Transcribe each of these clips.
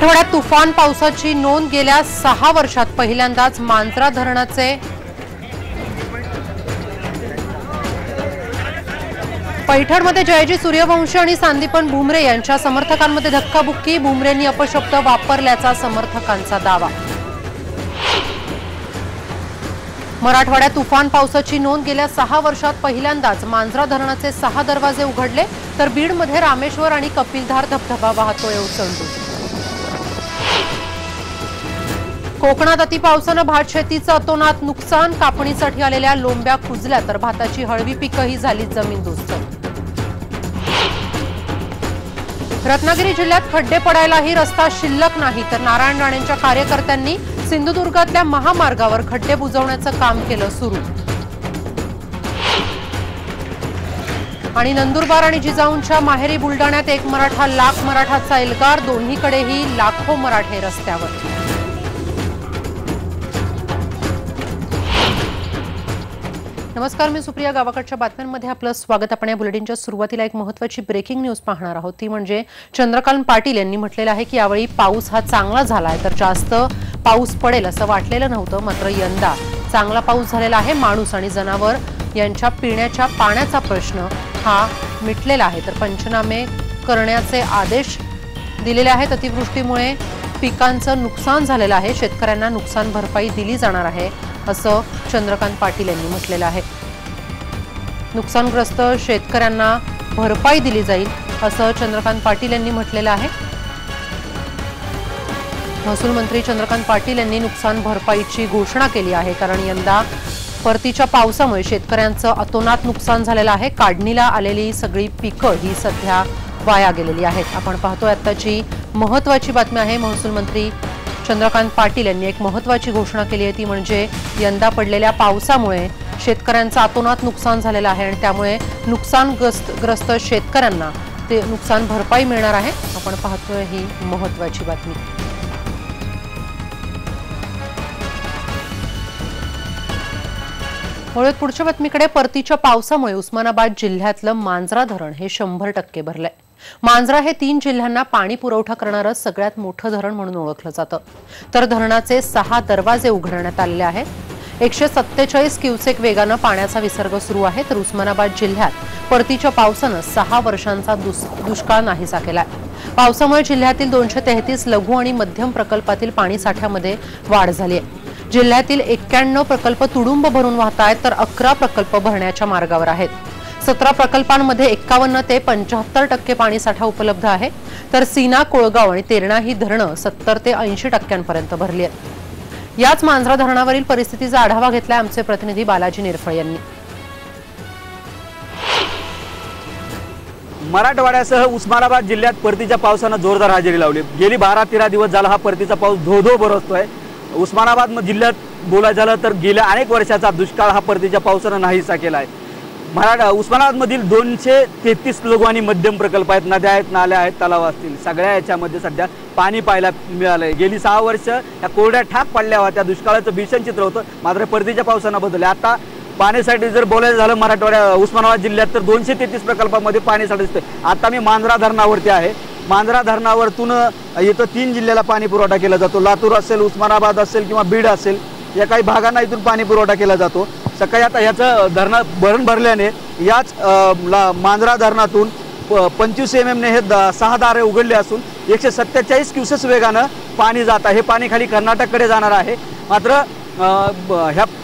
मराठवाड्यात तुफान पावसाची नोंद गेल्या 6 वर्षात पहिल्यांदाच मांजरा धरणाचे पैठणमध्ये जयजी सूर्यवंशी आणि संदीपन भुमरे यांच्या समर्थकांमध्ये धक्काबुक्की। भुमरेंनी अपशब्द वापरल्याचा समर्थकांचा दावा। मराठवाड्यात तुफान पावसाची नोंद गेल्या 6 वर्षात पहिल्यांदाच मांजरा धरणाचे 6 दरवाजे उघडले, तर बीडमध्ये रामेश्वर आणि कपिलधार धबधबा वाहतोय ओसंडून। कोकणात अतिपावसानं भात शेतीचं अतोनात नुकसान। कापणीसाठी आलेल्या लोंब्या कुजल्या, तर भाताची हळवी पिकंही झाली जमीनदोस्त। रत्नागिरी जिल्ह्यात खड्डे पडायलाही रस्ता शिल्लक नाही, तर नारायण राणेंच्या कार्यकर्त्यांनी सिंधुदुर्गातल्या महामार्गावर खड्डे बुजवण्याचं काम केलं सुरू। आणि नंदुरबार आणि जिजाऊंच्या माहेरी बुलडाण्यात एक मराठा लाख मराठाचा एल्गार। दोन्हीकडेही लाखो मराठे रस्त्यावर। नमस्कार, मी सुप्रिया। गावाकडच्या बातम्यांमध्ये आपलं स्वागत। आपण या बुलेटिनच्या सुरुवातीला एक महत्त्वाची ब्रेकिंग न्यूज पाहणार आहोत। ती म्हणजे चंद्रकांत पाटील यांनी म्हटलेलं आहे की यावेळी पाऊस हा चांगला झालाय, तर जास्त पाऊस पडेल असं वाटलेलं नव्हतं, मात्र यंदा चांगला पाऊस झालेला आहे। माणूस आणि जनावर यांच्या पिण्याच्या पाण्याचा प्रश्न हा मिटलेला आहे, तर पंचनामे करण्याचे आदेश दिलेले आहेत। अतिवृष्टीमुळे पिकांचं नुकसान झालेलं आहे, शेतकऱ्यांना नुकसान भरपाई दिली जाणार आहे असं चंद्रकांत पाटील यांनी म्हटलेलं आहे। नुकसानग्रस्त शेतकऱ्यांना भरपाई दिली जाईल असं चंद्रकांत पाटील यांनी म्हटलेलं आहे। महसूल मंत्री चंद्रकांत पाटील यांनी नुकसान भरपाईची घोषणा केली आहे, कारण यंदा परतीच्या पावसामुळे शेतकऱ्यांचं अतोनात नुकसान झालेलं आहे। काढणीला आलेली सगळी पिकं ही सध्या वाया गेलेली आहेत। आपण पाहतोय आत्ताची महत्त्वाची बातमी आहे। महसूल मंत्री चंद्रकांत पाटील यांनी एक महत्त्वाची घोषणा केली आहे, ती म्हणजे यंदा पडलेल्या पावसामुळे शेतकऱ्यांचं अतोनात नुकसान झालेलं आहे आणि त्यामुळे नुकसानग्रस्त शेतकऱ्यांना ते नुकसान भरपाई मिळणार आहे। आपण पाहतोय ही महत्त्वाची बातमी। वळूयात पुढच्या बातमीकडे। परतीच्या पावसामुळे उस्मानाबाद जिल्ह्यातलं मांजरा धरण हे 100% भरलंय। मांजरा हे 3 जिल्ह्यांना पाणी पुरवठा करणारं सगळ्यात मोठं धरण म्हणून ओळखलं जातं, तर धरणाचे 6 दरवाजे उघडण्यात आलेले आहेत। 147 क्युसेक वेगानं पाण्याचा विसर्ग सुरू आहे, तर उस्मानाबाद जिल्ह्यात परतीच्या पावसानं 6 वर्षांचा दुष्काळ नाहीसा केलाय। पावसामुळे जिल्ह्यातील 233 लघु आणि मध्यम प्रकल्पातील पाणी साठ्यामध्ये वाढ झाली आहे। जिल्ह्यातील 91 प्रकल्प तुडुंब भरून वाहत आहेत, तर 11 प्रकल्प भरण्याच्या मार्गावर आहेत। 17 प्रकल्पांमध्ये 51 ते 75% पाणी साठा उपलब्ध आहे, तर सीना, कोळगाव आणि तेरणा ही धरणं 70 ते 80% भरली आहेत। याच मांजरा धरणावरील परिस्थितीचा आढावा घेतलाय आमचे प्रतिनिधी बालाजी निरफळ यांनी। मराठवाड्यासह उस्मानाबाद जिल्ह्यात परतीच्या पावसानं जोरदार हजेरी लावली। गेली 12-13 दिवस झाला हा परतीचा पाऊस धो-धो बरसतोय। उस्मानाबाद जिल्ह्यात बोलायचं झालं तर गेल्या अनेक वर्षाचा दुष्काळ हा परतीच्या पावसानं नाहीसा केला आहे। उस्मानाबादमधील 233 लघु आणि मध्यम प्रकल्प आहेत, नद्या आहेत, नाल्या आहेत, तलाव असतील, सगळ्या याच्यामध्ये सध्या पाणी पाहायला मिळालंय। गेली 6 वर्ष या कोरड्या ठाक पडल्या होत्या, दुष्काळाचं भीषण चित्र होतं, मात्र परतीच्या पावसानं बदलले। आता पाण्यासाठी जर बोलायचं झालं उस्मानाबाद जिल्ह्यात तर 233 प्रकल्पामध्ये पाणी साठे। आता मी मांजरा धरणावरती आहे। मांजरा धरणावरतून इथं 3 जिल्ह्याला पाणी पुरवठा केला जातो। लातूर असेल, उस्मानाबाद असेल किंवा बीड असेल, या काही भागांना इथून पाणी पुरवठा केला जातो। सकाळी आता याचं भरण भरल्याने याच मांजरा धरणातून 25 MM हे 6 दारे उघडले असून 147 क्युसेस वेगानं पाणी जात आहे। हे पाणी खाली कर्नाटककडे जाणार आहे। मात्र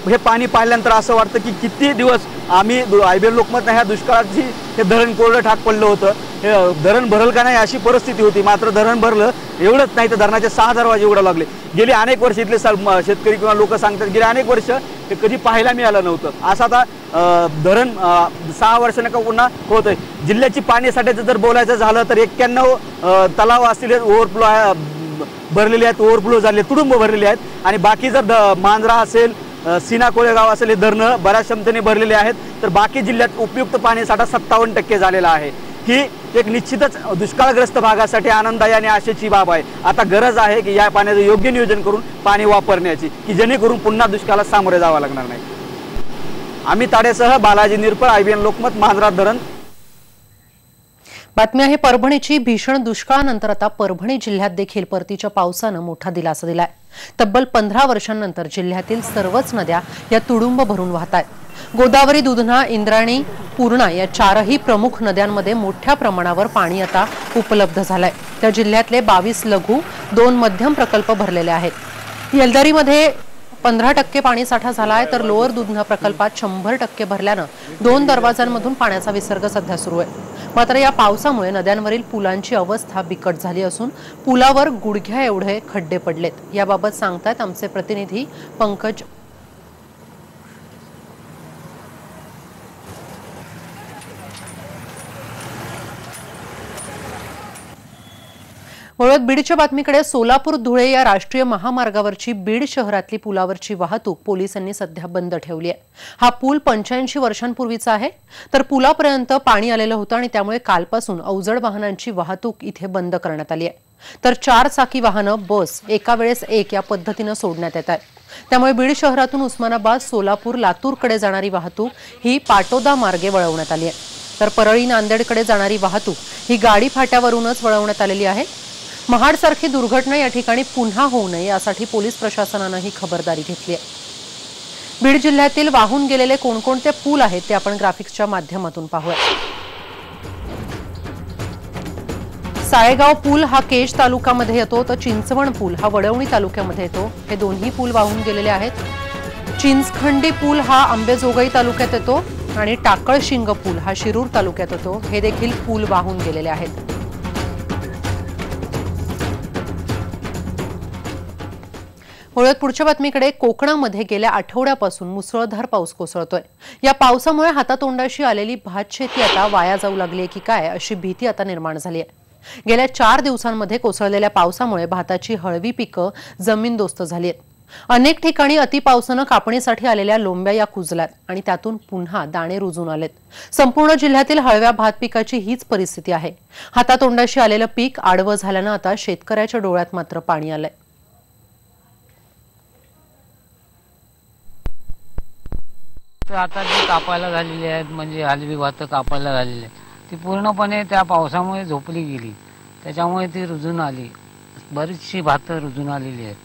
हे पाणी पाहिल्यानंतर असं वाटतं की किती दिवस आम्ही IBN लोकमतनं ह्या दुष्काळाची हे धरण कोरडं ठाक पडलं होतं, हे धरण भरल का नाही अशी परिस्थिती होती। मात्र धरण भरलं, एवढंच नाही तर धरणाचे 6 दरवाजे उघडावे लागले। गेली अनेक वर्ष इथले शेतकरी किंवा लोक सांगतात गेली अनेक वर्ष हे कधी पाहायला मिळालं नव्हतं। असं आता धरण 6 वर्षांनी का पुन्हा होत आहे। जिल्ह्याची पाणी साठ्याचं जर बोलायचं झालं तर 91 तलाव असतील ओव्हरफ्लो भरलेले आहेत, ओव्हरफ्लो झाले, तुडुंब भरलेले आहेत। आणि बाकी जर मांजरा असेल, सीना, कोळेगाव असेल, हे धरणं बऱ्याच क्षमतेने भरलेले आहेत, तर बाकी जिल्ह्यात उपयुक्त पाणी साठा 57% झालेला आहे। ही एक निश्चितच दुष्काळग्रस्त भागासाठी आनंददायी आणि आशेची बाब आहे। आता गरज आहे की या पाण्याचं योग्य नियोजन करून पाणी वापरण्याची, की जेणेकरून पुन्हा दुष्काळाला सामोरे जावं लागणार नाही। आम्ही ताडेसह बालाजी निरफळ, IBN लोकमत, मांजरा धरण। बातमी आहे परभणीची। भीषण दुष्काळानंतर आता परभणी जिल्ह्यात देखील परतीच्या पावसानं मोठा दिलासा दिलाय। तब्बल 15 वर्षांनंतर जिल्ह्यातील सर्वच नद्या या तुडुंब भरून वाहतायत। गोदावरी, दुधना, इंद्रायणी, पूर्णा या चारही प्रमुख नद्यांमध्ये मोठ्या प्रमाणावर पाणी आता उपलब्ध झालंय। त्या जिल्ह्यातले 22 लघु, 2 मध्यम प्रकल्प भरलेले आहेत। येलदरीमध्ये 15% पाणी साठा झालाय, तर लोअर दुधना प्रकल्पात 100% भरल्यानं 2 दरवाजांमधून पाण्याचा विसर्ग सध्या सुरू आहे। मात्र या पावसामुळे नद्यांवरील पुलांची अवस्था बिकट झाली असून पुलावर गुडघ्या एवढे खड्डे पडलेत। याबाबत सांगतायत आमचे प्रतिनिधी पंकज। वळत बीडच्या बातमीकडे। सोलापूर धुळे या राष्ट्रीय महामार्गावरची बीड शहरातली पुलावरची वाहतूक पोलिसांनी सध्या बंद ठेवली आहे। हा पूल 85 वर्षांपूर्वीचा आहे, तर पुलापर्यंत पाणी आलेलं होतं आणि त्यामुळे कालपासून अवजड वाहनांची वाहतूक इथे बंद करण्यात आली आहे। तर 4 चाकी वाहनं, बस एका वेळेस एक या पद्धतीनं सोडण्यात येत आहेत। त्यामुळे बीड शहरातून उस्मानाबाद, सोलापूर, लातूरकडे जाणारी वाहतूक ही पाटोदा मार्गे वळवण्यात आली आहे। तर परळी, नांदेडकडे जाणारी वाहतूक ही गाडी फाट्यावरूनच वळवण्यात आलेली आहे। महाडसारखी दुर्घटना या ठिकाणी पुन्हा होऊ नये यासाठी पोलीस प्रशासनानं ही खबरदारी घेतली आहे। बीड जिल्ह्यातील वाहून गेलेले कोणकोणते पूल आहेत ते आपण ग्राफिक्सच्या माध्यमातून पाहूया। साळेगाव पूल हा केज तालुक्यामध्ये येतो, तर चिंचवण पूल हा वडवणी तालुक्यामध्ये येतो। हे दोन्ही पूल वाहून गेलेले आहेत। चिंचखंडी पूल हा अंबेजोगाई तालुक्यात येतो आणि टाकळशिंग पूल हा शिरूर तालुक्यात येतो। हे देखील पूल वाहून गेलेले आहेत। वळत पुढच्या बातमीकडे। कोकणामध्ये गेल्या आठवड्यापासून मुसळधार पाऊस कोसळतोय। या पावसामुळे हातातोंडाशी आलेली भात शेती आता वाया जाऊ लागली की काय अशी भीती आता निर्माण झाली आहे। गेल्या 4 दिवसांमध्ये कोसळलेल्या पावसामुळे भाताची हळवी पिकं जमीनदोस्त झाली आहेत। अनेक ठिकाणी अतिपावसानं कापणीसाठी आलेल्या लोंब्या या कुजल्यात आणि त्यातून पुन्हा दाणे रुजून आलेत। संपूर्ण जिल्ह्यातील हळव्या भात पिकाची हीच परिस्थिती आहे। हातातोंडाशी आलेलं पीक आडवं झाल्यानं आता शेतकऱ्याच्या डोळ्यात मात्र पाणी आलंय। आता जी कापायला झालेली आहेत, म्हणजे हलवी भातं कापायला झालेली आहेत, ती पूर्णपणे त्या पावसामुळे झोपली गेली। त्याच्यामुळे ती रुजून आली, बरीचशी भातं रुजून आलेली आहेत।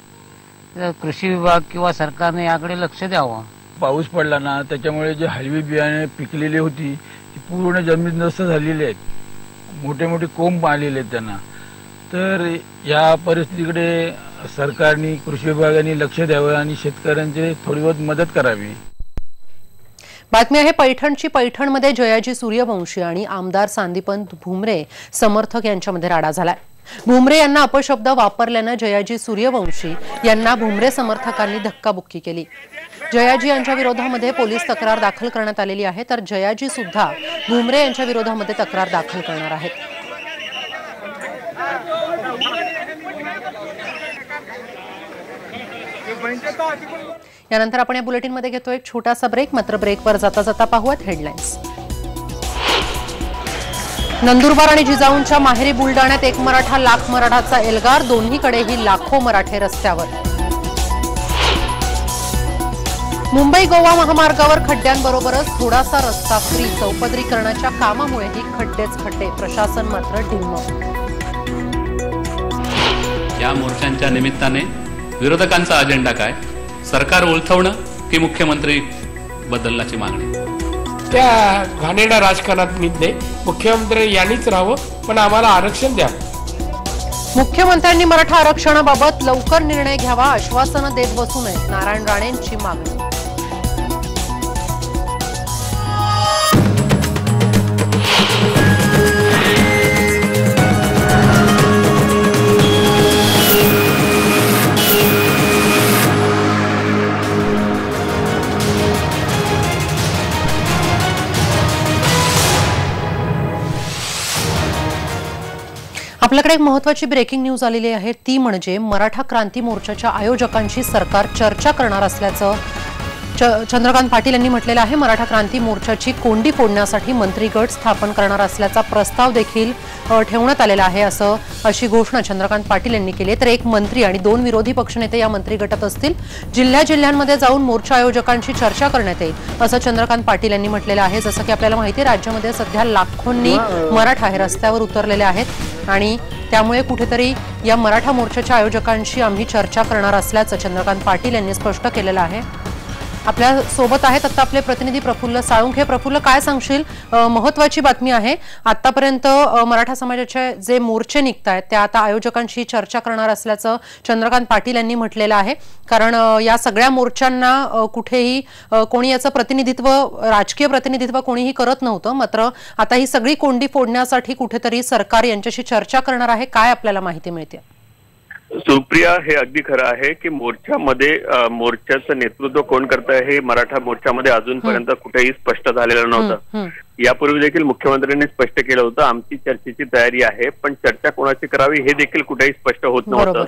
तर कृषी विभाग किंवा सरकारने याकडे लक्ष द्यावं। पाऊस पडला ना, त्याच्यामुळे जे हलवी बियाणे पिकलेली होती ती पूर्ण जमीनदोस्त झालेली आहेत। मोठे मोठे कोंब आलेले आहेत त्यांना। तर या परिस्थितीकडे सरकारने, कृषी विभागाने लक्ष द्यावं आणि शेतकऱ्यांची थोडी बहुत मदत करावी। बातमी आहे पैठणची। पैठणमध्ये जयाजी सूर्यवंशी आणि आमदार संदीपंत भुमरे समर्थक यांच्यामध्ये राडा झालाय। भुमरे यांना अपशब्द वापरल्यानं जयाजी सूर्यवंशी यांना भुमरे समर्थकांनी धक्काबुक्की केली। जयाजी यांच्या विरोधामध्ये पोलीस तक्रार दाखल करण्यात आलेली आहे, तर जयाजी सुद्धा भुमरे यांच्या विरोधामध्ये तक्रार दाखल करणार आहेत। यानंतर आपण या बुलेटिनमध्ये घेतो एक छोटासा ब्रेक। मात्र ब्रेकवर जाता जाता पाहूयात हेडलाईन्स। नंदुरबार आणि जिजाऊंच्या माहेरी बुलडाण्यात एक मराठा लाख मराठाचा एल्गार, दोन्हीकडेही लाखो मराठे रस्त्यावर। मुंबई गोवा महामार्गावर खड्ड्यांबरोबरच थोडासा रस्ता फ्री, चौपदरीकरणाच्या कामामुळेही खड्डेच खड्डे, प्रशासन मात्र ढिम्म। या मोर्चांच्या निमित्ताने विरोधकांचा अजेंडा काय? सरकार उलथवणं की मुख्यमंत्री बदलण्याची मागणी? त्या घाणेरड्या राजकारणात मी नाही, मुख्यमंत्री यांनीच राहावं, पण आम्हाला आरक्षण द्या। मुख्यमंत्र्यांनी मराठा आरक्षणाबाबत लवकर निर्णय घ्यावा, आश्वासनं देत बसू नये, नारायण राणेंची मागणी। आपल्याकडे एक महत्त्वाची ब्रेकिंग न्यूज आलेली आहे, ती म्हणजे मराठा क्रांती मोर्चाच्या आयोजकांशी सरकार चर्चा करणार असल्याचं चंद्रकांत पाटील यांनी म्हटलेलं आहे मराठा क्रांती मोर्चाची कोंडी फोडण्यासाठी मंत्रिगट स्थापन करणार असल्याचा प्रस्ताव देखील ठेवण्यात आलेला आहे अशी घोषणा चंद्रकांत पाटील यांनी केली। तर एक मंत्री आणि 2 विरोधी पक्षनेते या मंत्रिगटात असतील। जिल्ह्यामध्ये जाऊन मोर्चा आयोजकांशी चर्चा करण्यात येईल असं चंद्रकांत पाटील यांनी म्हटलेलं आहे। जसं की आपल्याला माहिती आहे राज्यामध्ये सध्या लाखोंनी मराठा हे रस्त्यावर उतरलेले आहेत आणि त्यामुळे कुठेतरी या मराठा मोर्चाच्या आयोजकांशी आम्ही चर्चा करणार असल्याचं चंद्रकांत पाटील यांनी स्पष्ट केलेलं आहे। आपल्या सोबत आहेत आता आपले प्रतिनिधी प्रफुल्ल साळुंखे। प्रफुल्ल, काय सांगशील? महत्त्वाची बातमी आहे, आतापर्यंत मराठा समाजाचे जे मोर्चे निघतायत त्या आता आयोजकांशी चर्चा करणार असल्याचं चंद्रकांत पाटील यांनी म्हटलेलं आहे। कारण या सगळ्या मोर्चांना कुठेही कोणी याचं प्रतिनिधित्व, राजकीय प्रतिनिधित्व कोणीही करत नव्हतं, मात्र आता ही सगळी कोंडी फोडण्यासाठी कुठेतरी सरकार यांच्याशी चर्चा करणार आहे। काय आपल्याला माहिती मिळते? सुप्रिया, हे अगदी खरं आहे की मोर्चामध्ये मोर्चाचं नेतृत्व कोण करत आहे हे मराठा मोर्चामध्ये अजूनपर्यंत कुठेही स्पष्ट झालेलं नव्हतं। यापूर्वी देखील मुख्यमंत्र्यांनी स्पष्ट केलं होतं आमची चर्चेची तयारी आहे, पण चर्चा कोणाची करावी हे देखील कुठेही स्पष्ट होत नव्हतं।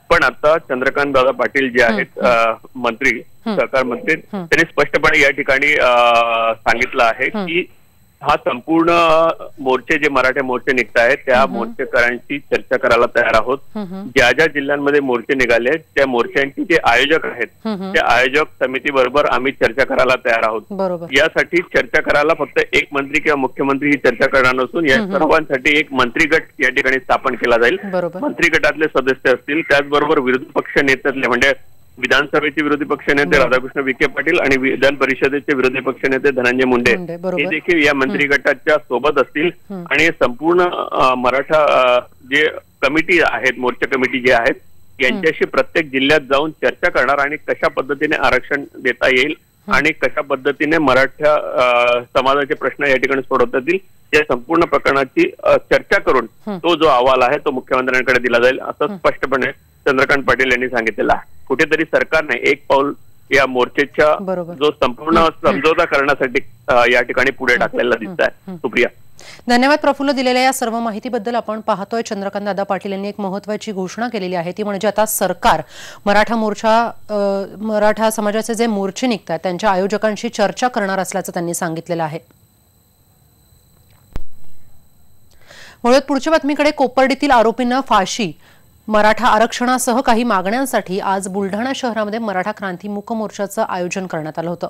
पण आता चंद्रकांत दादा पाटील जे आहेत मंत्री, सहकार मंत्री, त्यांनी स्पष्टपणे या ठिकाणी सांगितलं आहे की हा संपूर्ण मोर्चे जे मराठा मोर्चे निघत आहेत त्या मोर्चेकरांची चर्चा करायला तयार आहोत। ज्या ज्या जिल्ह्यांमध्ये मोर्चे निघाले त्या मोर्चांचे जे आयोजक आहेत त्या आयोजक समिती बरोबर आम्ही चर्चा करायला तयार आहोत। यासाठी चर्चा करायला फक्त एक मंत्री किंवा मुख्यमंत्री ही चर्चा करणार नसून या सर्वांसाठी एक मंत्रिगट या ठिकाणी स्थापन केला जाईल। मंत्रिगटातले सदस्य असतील, त्याचबरोबर विरोधी पक्ष नेत्यातले म्हणजे विधानसभेचे विरोधी पक्षनेते राधाकृष्ण विखे पाटील आणि विधान परिषदेचे विरोधी पक्षनेते धनंजय मुंडे हे देखील या मंत्रिगटाच्या सोबत असतील आणि संपूर्ण मराठा जे कमिटी आहेत, मोर्चा कमिटी जे आहेत यांच्याशी प्रत्येक जिल्ह्यात जाऊन चर्चा करणार आणि कशा पद्धतीने आरक्षण देता येईल आणि कशा पद्धतीने मराठा समाजाचे प्रश्न या ठिकाणी सोडवता येतील या संपूर्ण प्रकरणाची चर्चा करून तो जो अहवाल आहे तो मुख्यमंत्र्यांकडे दिला जाईल असं स्पष्टपणे चंद्रकांत पाटील यांनी सांगितलेलं आहे। कुठेतरी सरकारने एक पाऊल या मोर्चेच्या जो संपूर्ण समझोता करण्यासाठी या ठिकाणी पुढे टाकलेला दिसत आहे। सुप्रिया, धन्यवाद प्रफुल्ल दिलेल्या या सर्व माहितीबद्दल। आपण पाहतोय चंद्रकांत दादा पाटील यांनी एक महत्त्वाची घोषणा केलेली आहे, ती म्हणजे आता सरकार मराठा समाजाचे जे मोर्चे निघतात त्यांच्या आयोजकांशी चर्चा करणार असल्याचं त्यांनी सांगितलेलं आहे। वळूयात पुढच्या बातमीकडे। कोपर्डीतील आरोपींना फाशी, मराठा आरक्षणासह काही मागण्यांसाठी आज बुलढाणा शहरामध्ये मराठा क्रांती मूक मोर्चाचं आयोजन करण्यात आलं होतं।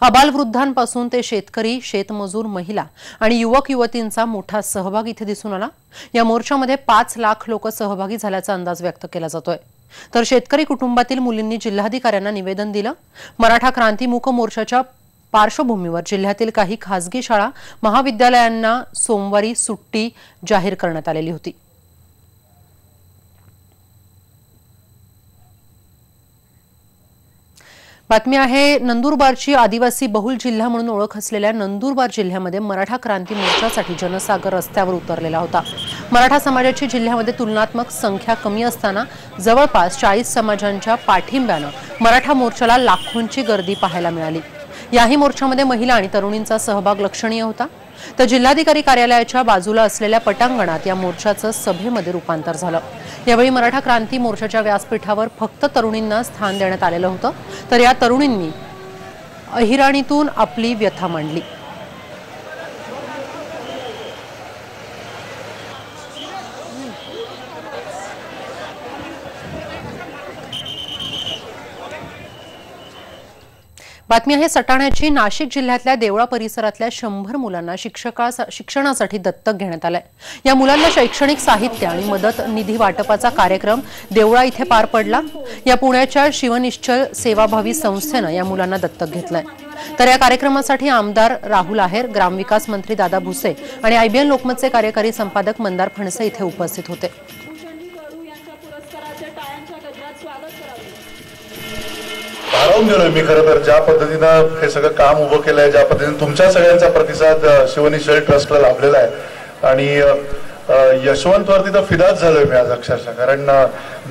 अबालवृद्धांपासून ते शेतकरी, शेतमजूर, महिला आणि युवक युवतींचा मोठा सहभाग इथे दिसून आला। या मोर्चामध्ये 5 लाख लोक सहभागी झाल्याचा अंदाज व्यक्त केला जातोय। तर शेतकरी कुटुंबातील मुलींनी जिल्हाधिकाऱ्यांना निवेदन दिलं। मराठा क्रांती मूक मोर्चाच्या पार्श्वभूमीवर जिल्ह्यातील काही खासगी शाळा, महाविद्यालयांना सोमवारी सुट्टी जाहीर करण्यात आलेली होती। बातमी आहे नंदुरबारची। आदिवासी बहुल जिल्हा म्हणून ओळख असलेल्या नंदुरबार जिल्ह्यामध्ये मराठा क्रांती मोर्चासाठी जनसागर रस्त्यावर उतरलेला होता। मराठा समाजाची जिल्ह्यामध्ये तुलनात्मक संख्या कमी असताना जवळपास 40 समाजांच्या पाठिंब्यानं मराठा मोर्चाला लाखोंची गर्दी पाहायला मिळाली। याही मोर्चामध्ये महिला आणि तरुणींचा सहभाग लक्षणीय होता। तर जिल्हाधिकारी कार्यालयाच्या बाजूला असलेल्या पटांगणात या मोर्चाचं सभेमध्ये रूपांतर झालं। यावेळी मराठा क्रांती मोर्चाच्या व्यासपीठावर फक्त तरुणींना स्थान देण्यात आलेलं होतं। तर या तरुणींनी अहिराणीतून आपली व्यथा मांडली। बातमी आहे सटाण्याची। नाशिक जिल्ह्यातल्या देवळा परिसरातल्या 100 मुलांना शिक्षणासाठी दत्तक घेण्यात आलंय। या मुलांना शैक्षणिक साहित्य आणि मदत निधी वाटपाचा कार्यक्रम देवळा इथे पार पडला। या पुण्याच्या शिवनिश्चल सेवाभावी संस्थेनं या मुलांना दत्तक घेतलंय। तर या कार्यक्रमासाठी आमदार राहुल आहेर, ग्रामविकास मंत्री दादा भुसे आणि IBN लोकमतचे कार्यकारी संपादक मंदार फणसे इथे उपस्थित होते। भारावून गेलोय मी खरं तर ज्या पद्धतीनं हे सगळं काम उभं केलंय, ज्या पद्धतीने तुमच्या सगळ्यांचा प्रतिसाद शिवनिश्चल ट्रस्टला लाभलेला आहे आणि यशवंतवरती तर फिदाच झालोय मी आज अक्षरशः। कारण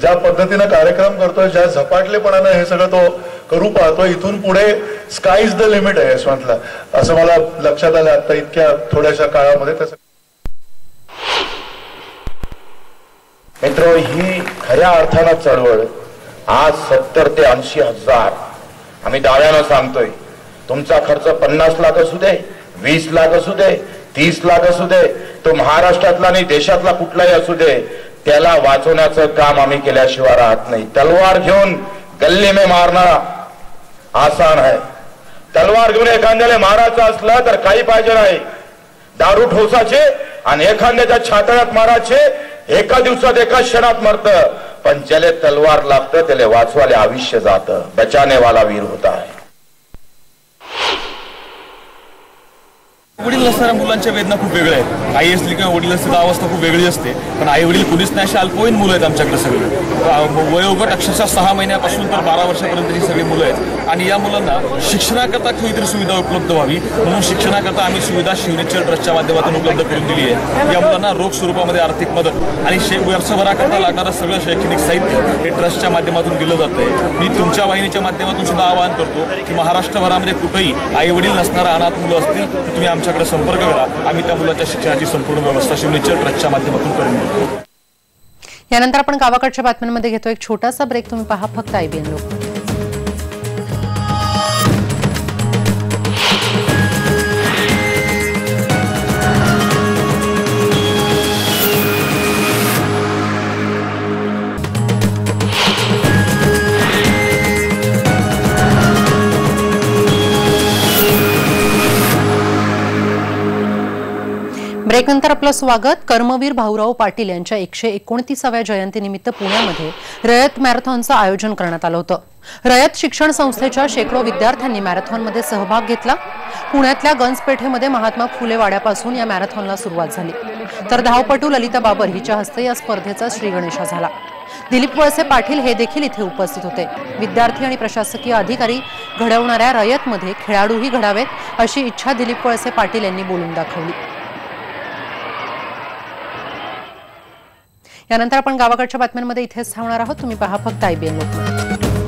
ज्या पद्धतीनं कार्यक्रम करतोय, ज्या झपाटलेपणानं हे सगळं तो करू पाहतोय, इथून पुढे स्काय इज द लिमिट आहे यशवंतला, असं मला लक्षात आलं आता इतक्या थोड्याशा काळामध्ये। तसं मित्र, ही खऱ्या अर्थानं चळवळ आज 70 ते 80 हजार आम्ही दाव्यानं सांगतोय, तुमचा खर्च 50 लाख असू दे, 20 लाख असू दे, 30 लाख असू दे, तो महाराष्ट्रातला आणि देशातला कुठलाही असू दे, त्याला वाचवण्याचं काम आम्ही केल्याशिवाय राहत नाही. तलवार घेऊन गल्ले में मारना आसान है. तलवार घेऊन एखाद्याला मारायचं असलं तर काही पाहिजे नाही, दारू ठोसाचे आणि एखाद्याच्या छातळ्यात मारायचे. एका दिवसात एका क्षणात मरतं, पण ज्याला तलवार लागतं त्याला वाचवाले आयुष्य जातं. बचाने वाला वीर होता है. वडील नसणाऱ्या मुलांच्या वेदना खूप वेगळ्या आहेत. आई असली किंवा वडील असली तर अवस्था खूप वेगळी असते. पण आई वडील कुणीच नाही, अशी अल्पवयीन मुलं आहेत आमच्याकडे सगळे. वयोगट अक्षरशः 6 महिन्यापासून तर 12 वर्षापर्यंतची सगळी मुलं आहेत. आणि या मुलांना शिक्षणाकरता काहीतरी सुविधा उपलब्ध व्हावी म्हणून शिक्षणाकरता आम्ही सुविधा शिवनेश्वर ट्रस्टच्या माध्यमातून उपलब्ध करून दिली आहे. या मुलांना रोख स्वरूपामध्ये आर्थिक मदत आणि वर्षभराकरता लागणारं सगळं शैक्षणिक साहित्य हे ट्रस्टच्या माध्यमातून दिलं जातंय. मी तुमच्या वाहिनीच्या माध्यमातून सुद्धा आवाहन करतो की महाराष्ट्रभरामध्ये कुठेही आई वडील नसणारा अनाथ मुलं असतील तर तुम्ही आमच्याकडे संपर्क करा. आम्ही त्या मुलांच्या शिक्षणाची संपूर्ण व्यवस्था शिवनेश्वर ट्रस्टच्या माध्यमातून करून देतो. यानंतर आपण गावाकडच्या बातम्यांमध्ये घेतो एक छोटासा ब्रेक. तुम्ही पहा फक्त IBN लोकमत. ब्रेकनंतर आपलं स्वागत. कर्मवीर भाऊराव पाटील यांच्या 129व्या जयंतीनिमित्त पुण्यामध्ये रयत मॅरेथॉनचं आयोजन करण्यात आलं होतं. रयत शिक्षण संस्थेच्या शेकडो विद्यार्थ्यांनी मॅरेथॉनमध्ये सहभाग घेतला. पुण्यातल्या गंजपेठेमध्ये महात्मा फुले वाड्यापासून या मॅरेथॉनला सुरुवात झाली. तर धावपटू ललिता बाबर हिच्या हस्ते या स्पर्धेचा श्रीगणेशा झाला. दिलीप वळसे पाटील हे देखील इथे उपस्थित होते. विद्यार्थी आणि प्रशासकीय अधिकारी घडवणाऱ्या रयतमध्ये खेळाडूही घडावेत अशी इच्छा दिलीप वळसे पाटील यांनी बोलून दाखवली. यानंतर आपण गावाकडच्या बातम्यांमध्ये इथेच थांबणार आहोत. तुम्ही पहा फक्त IBN लोकमत.